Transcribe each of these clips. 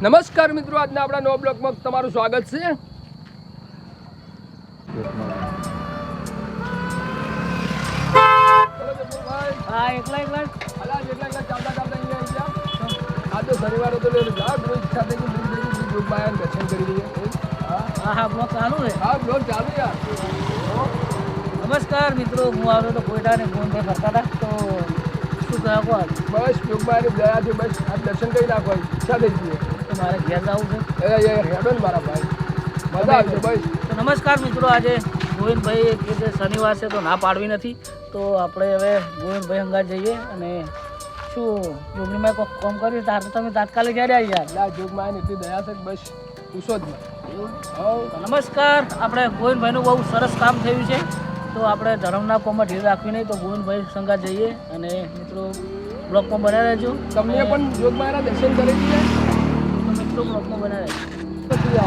નમસ્કાર મિત્રો, આજના આપણા નવા બ્લોગમાં તમારું સ્વાગત છે. આ તો શનિવાર હતો દર્શન કરી દઈએ. હા બ્લોગ ચાલુ છે. હા બ્લોગ ચાલુ યાર. નમસ્કાર મિત્રો, હું આવ્યો તો કોઈટા ને ફોન પર કરતા હતા તો શું કહો આજ બસ યોગમાં ગયા છે. બસ આ દર્શન કરી નાખો, ઈચ્છા થઈ ગઈ તો મારે ઘેર જવું છે. હેડો ને મારા ભાઈ, મજા આવશે. બસ તો નમસ્કાર મિત્રો, આજે ગોવિંદભાઈ કે જે શનિવાર છે તો ના પાડવી નથી, તો આપણે હવે ગોવિંદભાઈ હંગાત જઈએ અને શું જોગણીમાં કોઈ કામ કર્યું તાર તો તમે તાત્કાલિક ક્યારે આવી યાર. આ જોગમાં એટલી દયા છે, બસ પૂછો જ નહીં. નમસ્કાર, આપણે ગોવિંદભાઈનું બહુ સરસ કામ થયું છે, તો આપણે ધર્મના કોમમાં ઢીલ રાખવી નહીં, તો ગોવિંદભાઈ સંગાત જઈએ અને મિત્રો બ્લોગમાં બનાવી રહેજો. તમને પણ જોગમાના દર્શન કરી દઈએ તો મિત્રો બ્લોગમાં બનાવી રહેજો.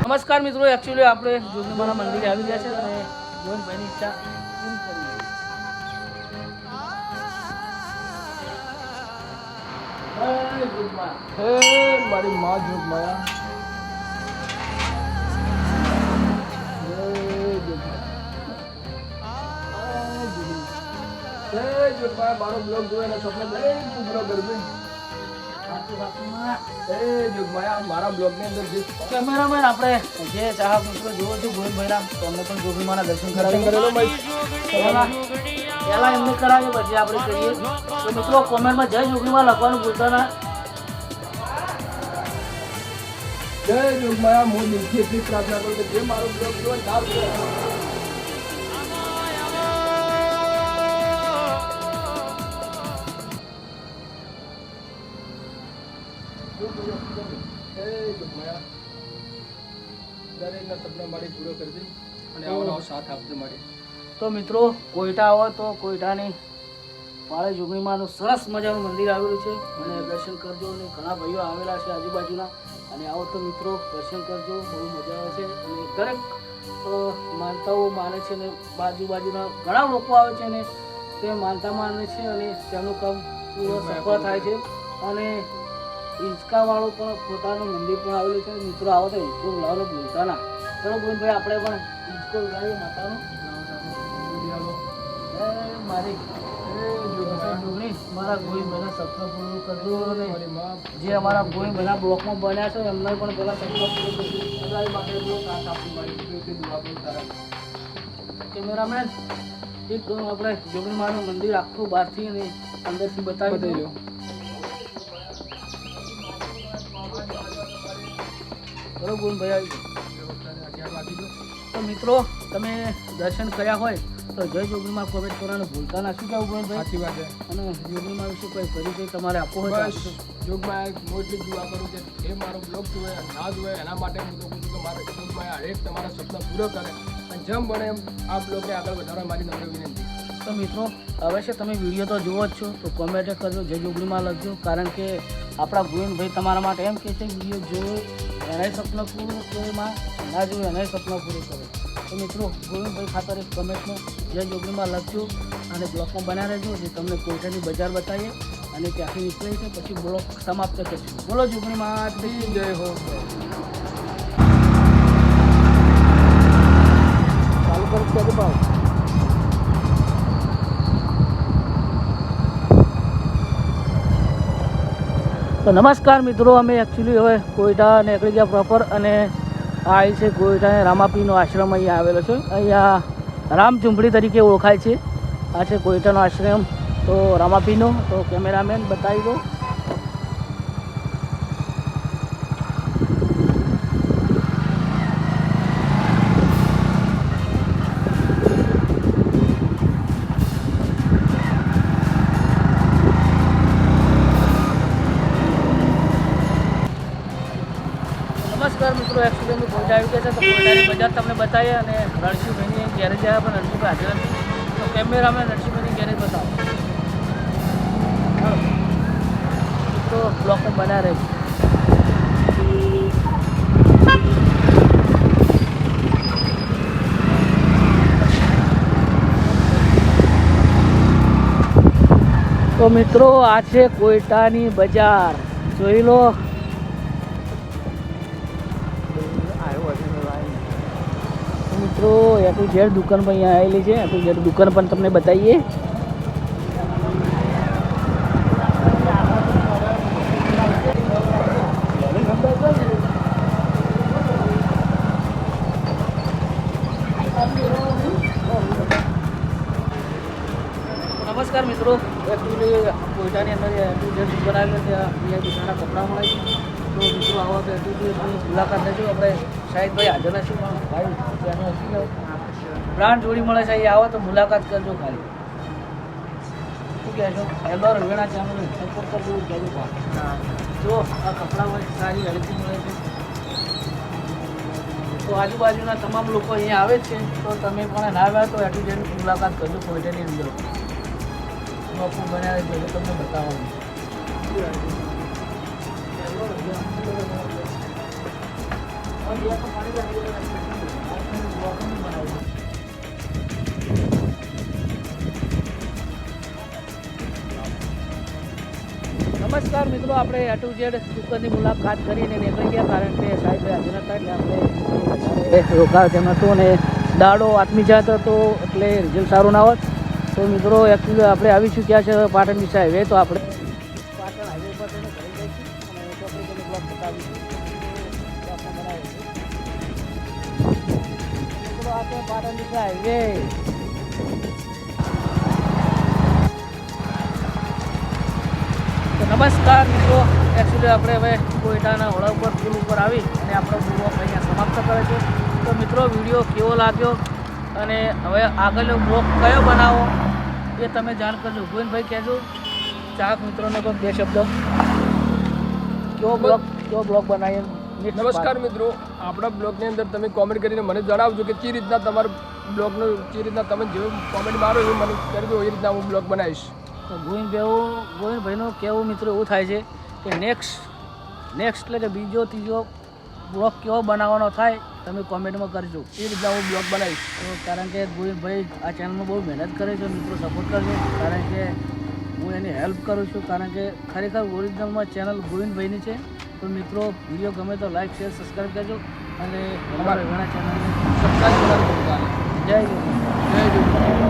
નમસ્કાર મિત્રો, એકચ્યુઅલી આપણે જોગણીમાના મંદિરે આવી ગયા છે અને ગોવિંદભાઈની ઈચ્છા પૂરી કરી છે. હે મારી માં જોગમાયા, મારો બ્લોગ જોવે ને સ્વપ્ન દરેક પૂરો કરજો. મારા બ્લોગ ની અંદર જે કેમેરામેન આપણે જે ચાહક મિત્રો જોવો છો ગોવિંદભાઈના, તો અમને પણ જોગણીમાના દર્શન કરેલો પહેલા એમને કરાવીએ પછી આપણે કહીએ. તો મિત્રો કોમેન્ટમાં જય જોગણીમાં લખવાનું ભૂલતા ના. જય જોગમાયા. હું દિલથી એટલી પ્રાર્થના કરું કે જે મારો બ્લોગ જોવે ના દરેકના સપના મારી પૂરો કરજે અને આવો સાથ આપજે મારી. તો મિત્રો કોઈટા આવો તો કોઈટાની પાળે જોગણીમાંનું સરસ મજાનું મંદિર આવેલું છે અને દર્શન કરજો. અને ઘણા ભાઈઓ આવેલા છે આજુબાજુના, અને આવો તો મિત્રો દર્શન કરજો, બહુ મજા આવે છે. અને દરેક માનતાઓ માને છે ને બાજુના ઘણા લોકો આવે છે ને તે માનતા માને છે અને તેમનું કામ પૂરો સફળ થાય છે. અને હિંચકાવાળું પણ પોતાનું મંદિર પણ આવેલું છે. મિત્રો આવો તો હિંચકો બોલાવવાનો ભૂલતા ના. ચલો ગોવિંદભાઈ આપણે પણ હિંચકો બોલાવીએ માતાનો. મારી જોગણી મારા ગોવિંદભાઈના સપના પૂરું કરજો અને જે અમારા ગોવિંદભાઈના બ્લોકમાં બન્યા છે એમને પણ પેલા સપના પૂરું કરજો. માટે સાથ આપી મારી કેમેરામેન એક આપણે જોગણી માનું મંદિર આખું બહારથી અને અંદરથી બતાવી દઈએ. બરોબર ગોવિંદભાઈ આવી તો મિત્રો તમે દર્શન કર્યા હોય તો જય જોગણીમાં કોમેન્ટ કરવાનું ભૂલતા ના. શું કહેવું ગોવિંદભાઈ? સાચી વાત છે. અને જોગણીમાં વિશે કોઈ પરિચય તમારે આપવો હોય બસ જોગમાં હું એટલી દુઆ કરું કે એ મારો બ્લોગ જોવે ના જોવે એના માટે હું તો કહું છું કે મારા જોગમાં હરેક તમારા સપના પૂરો કરે અને જેમ બને એમ આ બ્લોગને આગળ વધારવા મારી નમ્ર વિનંતી. તો મિત્રો અવશ્ય તમે વિડીયો તો જુઓ જ છો, તો કોમેન્ટ કરજો, જય જોગણીમાં લખજો, કારણ કે આપણા ગોવિંદભાઈ તમારા માટે એમ કહે છે વિડીયો જોયો એનાય સપના પૂરું કરે માં, ના જોયું એનાય સપના પૂરું કરે. તો મિત્રો ગોવિંદભાઈ ખાતર એક કમેન્ટમાં જય જોગણીમાં લખજો અને બ્લોકમાં બનાવી રહેજો, જે તમને કોઈટાની બજાર બતાવીએ અને ત્યાંથી નીકળી છે પછી બ્લોક સમાપ્ત કરશું. બોલો જોગણીમાં જય હો. ચાલુ કરો કે ભાવ. તો નમસ્કાર મિત્રો, અમે એકચ્યુઅલી હવે કોઈટા નીકળી ગયા પ્રોપર અને આ છે કોઈટા રામાપીનો આશ્રમ અહીંયા આવેલો છે. અહીંયા રામઝુંપડી તરીકે ઓળખાય છે. આ છે કોઈટાનો આશ્રમ તો રામાપીનો. તો કેમેરામેન બતાવી દો. નમસ્કાર મિત્રો, એકચ્યુઅલી અમે કોઈટા આવી ગયા છે તો કોઈટાની બજાર તમને બતાવીએ અને રણજીભાઈની ગેરેજ આવ્યા પણ રણજીભાઈ હાજર નથી, તો કેમેરામેન રણજીભાઈની ગેરેજ બતાવો. મિત્રો બ્લોકમાં બનાવી રહે છે. તો મિત્રો આ છે કોયટાની બજાર, જોઈ લો. મિત્રો એ ટુ ઝેડ દુકાન પણ અહીંયા આવેલી છે. એ ટુ ઝેડ દુકાન પણ તમને બતાવીએ. નમસ્કાર મિત્રો, એકચ્યુઅલી કોયટાની અંદર એ ટુ ઝેડ દુકાન આવેલી છે. અહીંયા દુકાનના કપડાં મળે છે. તો મિત્રો આવો તો એ ટુ ઝેડની મુલાકાત લેજો. આપણે શાહિદભાઈ હાજર નથી પણ ભાઈ ત્યાંનો હશે બ્રાન્ડ જોડી મળે છે. અહીંયા આવો તો મુલાકાત કરજો ખાલી. શું કહેશો? હેલો રવેણા ચેનલ સપોર્ટ કરજો, કહેજો પા. જો આ કપડાં હોય સારી વેરાયટી મળે છે. તો આજુબાજુના તમામ લોકો અહીંયા આવે જ છે. તો તમે પણ ના આવ્યા તો એ ટુ ઝેડની મુલાકાત કરજો કોયટાની અંદર. બાપુ બનાવે છે એટલે તમને બતાવવાનું. નમસ્કાર મિત્રો, આપણે એ ટુ ઝેડ દુકાનની મુલાકાત કરીને નીકળી ગયા, કારણ કે સાહેબભાઈ હાજર હતા એટલે આપણે રોકાણ તેમ હતું અને દાડો આત્મી જાત હતો એટલે રિઝલ્ટ સારું ના હોત. તો મિત્રો એકચ્યુઅલી આપણે આવી ચૂક્યા છે પાટણ દિશા હાઈવે. તો આપણે પાટણ હાઈવે પર તેને ઘરે જઈશું અને ચોકડી તેને બ્લોક બતાવીશું. મિત્રો આ છે પાટણ દિશા હાઈવે. તો નમસ્કાર મિત્રો, એકચ્યુઅલી આપણે હવે કોયટાના હોળા ઉપર પુલ ઉપર આવી અને આપણો બ્લોગ અહીંયા સમાપ્ત કરે છે. તો મિત્રો વિડીયો કેવો લાગ્યો અને હવે આગળનો બ્લોગ કયો બનાવો એ તમે જાણ કરજો. ગોવિંદભાઈ કહેજો ચાહક મિત્રોને પણ બે શબ્દ. કેવો બ્લોગ બનાવીએ? નમસ્કાર મિત્રો, આપણા બ્લોગની અંદર તમે કોમેન્ટ કરીને મને જણાવજો કે કઈ રીતના તમારા બ્લોગનો કઈ રીતના તમે જેવું કોમેન્ટ મારો એવું મને કરજો, એ રીતના હું બ્લોગ બનાવીશ. તો ગોવિંદભાઈનું કહેવું મિત્રો એવું થાય છે કે નેક્સ્ટ એટલે કે બીજો ત્રીજો બ્લોગ કેવો બનાવવાનો થાય તમે કોમેન્ટમાં કરજો, એ રીતના હું બ્લોગ બનાવીશ. તો કારણ કે ગોવિંદભાઈ આ ચેનલમાં બહુ મહેનત કરે છે. મિત્રો સપોર્ટ કરજો, કારણ કે હું એની હેલ્પ કરું છું. કારણ કે ખરેખર ઓરિજિનલમાં ચેનલ ગોવિંદભાઈની છે. તો મિત્રો વિડીયો ગમે તો લાઈક શેર સબસ્ક્રાઈબ કરજો અને અમારા ઘણા ચેનલને સબસ્ક્રાઈબ કરવાનું. જય ગોવિંદ. જય ગોવિંદ.